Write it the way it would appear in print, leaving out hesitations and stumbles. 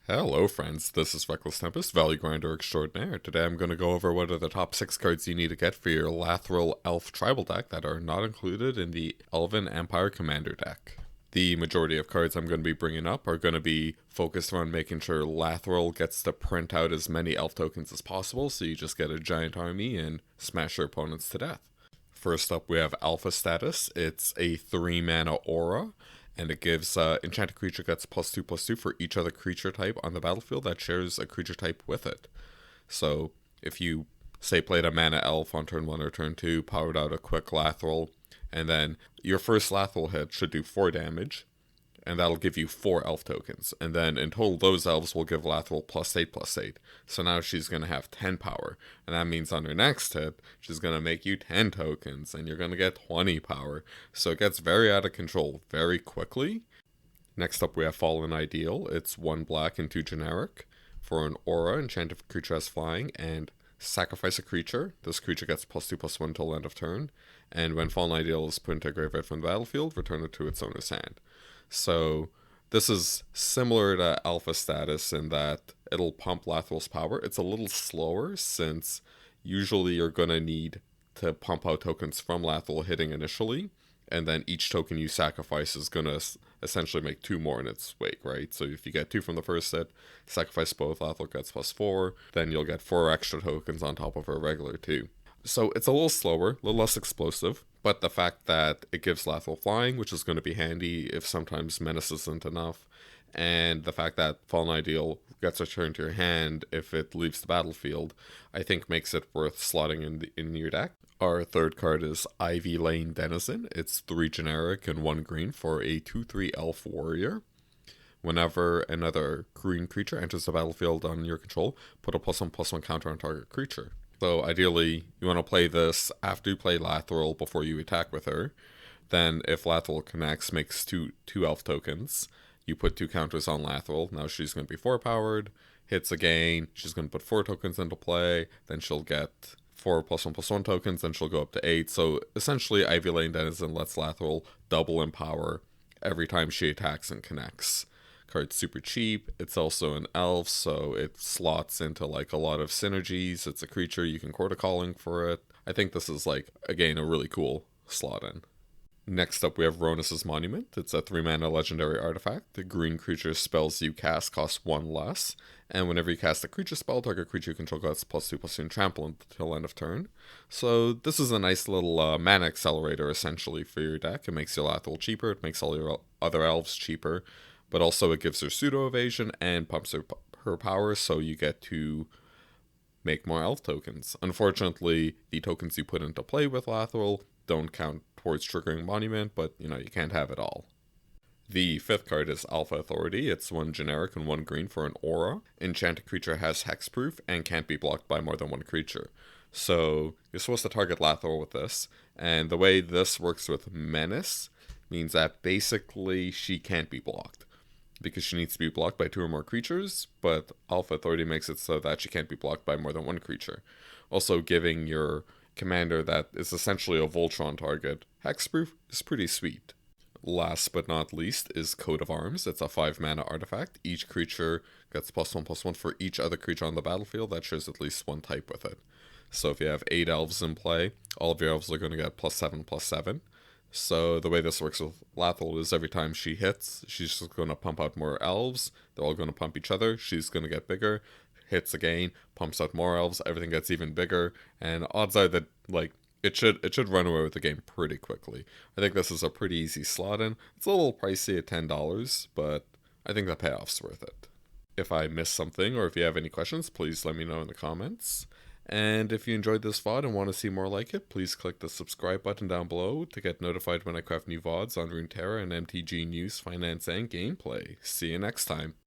Hello friends, this is Reckless Tempest, Value Grinder Extraordinaire. Today I'm going to go over what are the top 6 cards you need to get for your Lathril Elf Tribal deck that are not included in the Elven Empire Commander deck. The majority of cards I'm going to be bringing up are going to be focused around making sure Lathril gets to print out as many elf tokens as possible, so you just get a giant army and smash your opponents to death. First up, we have Alpha Status. It's a 3-mana aura, and it gives enchanted creature gets +2/+2 for each other creature type on the battlefield that shares a creature type with it. So if you, say, played a mana elf on turn 1 or turn 2, powered out a quick Lathril, and then your first Lathril hit should do 4 damage, and that'll give you 4 elf tokens. And then in total, those elves will give Lathril +8/+8. So now she's going to have 10 power. And that means on her next hit, she's going to make you 10 tokens, and you're going to get 20 power. So it gets very out of control very quickly. Next up, we have Fallen Ideal. It's 1 black and 2 generic. For an aura, enchanted creature has flying, and sacrifice a creature. This creature gets +2/+1 until end of turn. And when Fallen Ideal is put into a graveyard from the battlefield, return it to its owner's hand. So this is similar to Alpha Status in that it'll pump Lathril's power. It's a little slower since usually you're going to need to pump out tokens from Lathril hitting initially, and then each token you sacrifice is going to essentially make 2 more in its wake, right? So if you get 2 from the first hit, sacrifice both, Lathril gets +4, then you'll get 4 extra tokens on top of her regular 2. So it's a little slower, a little less explosive, but the fact that it gives Lathril flying, which is going to be handy if sometimes Menace isn't enough, and the fact that Fallen Ideal gets returned to your hand if it leaves the battlefield, I think makes it worth slotting in your deck. Our third card is Ivy Lane Denizen. It's 3 generic and 1 green for a 2/3 elf warrior. Whenever another green creature enters the battlefield on your control, put a +1/+1 counter on target creature. So ideally, you want to play this after you play Lathril before you attack with her. Then if Lathril connects, makes two elf tokens, you put 2 counters on Lathril. Now she's going to be 4 powered, hits again, she's going to put 4 tokens into play, then she'll get 4 +1/+1 tokens, then she'll go up to 8. So essentially, Ivy Lane Denizen lets Lathril double in power every time she attacks and connects. Card's super cheap. It's also an elf, so it slots into like a lot of synergies. It's a creature, you can Court a Calling for it. I think this is like, again, a really cool slot in. Next up, we have Ronus' Monument. It's a 3-mana legendary artifact. The green creature spells you cast cost 1 less, and whenever you cast a creature spell, target creature you control gets +2/+2 and trample until end of turn. So this is a nice little mana accelerator essentially for your deck. It makes your Lathril cheaper, it makes all your other elves cheaper, but also it gives her pseudo evasion and pumps her power, so you get to make more elf tokens. Unfortunately, the tokens you put into play with Lathril don't count towards triggering Monument, but you can't have it all. The fifth card is Alpha Authority. It's 1 generic and 1 green for an aura. Enchanted creature has hexproof and can't be blocked by more than 1 creature. So you're supposed to target Lathril with this, and the way this works with Menace means that basically she can't be blocked, because she needs to be blocked by 2 or more creatures, but Alpha Authority makes it so that she can't be blocked by more than 1 creature. Also giving your commander that is essentially a Voltron target hexproof is pretty sweet. Last but not least is Coat of Arms. It's a 5-mana artifact. Each creature gets +1/+1 for each other creature on the battlefield that shares at least 1 type with it. So if you have 8 elves in play, all of your elves are going to get +7/+7. So the way this works with Lathril is every time she hits, she's just going to pump out more elves. They're all going to pump each other. She's going to get bigger, hits again, pumps out more elves. Everything gets even bigger, and odds are that it should run away with the game pretty quickly. I think this is a pretty easy slot in. It's a little pricey at $10, but I think the payoff's worth it. If I missed something or if you have any questions, please let me know in the comments. And if you enjoyed this VOD and want to see more like it, please click the subscribe button down below to get notified when I craft new VODs on Runeterra and MTG news, finance, and gameplay. See you next time.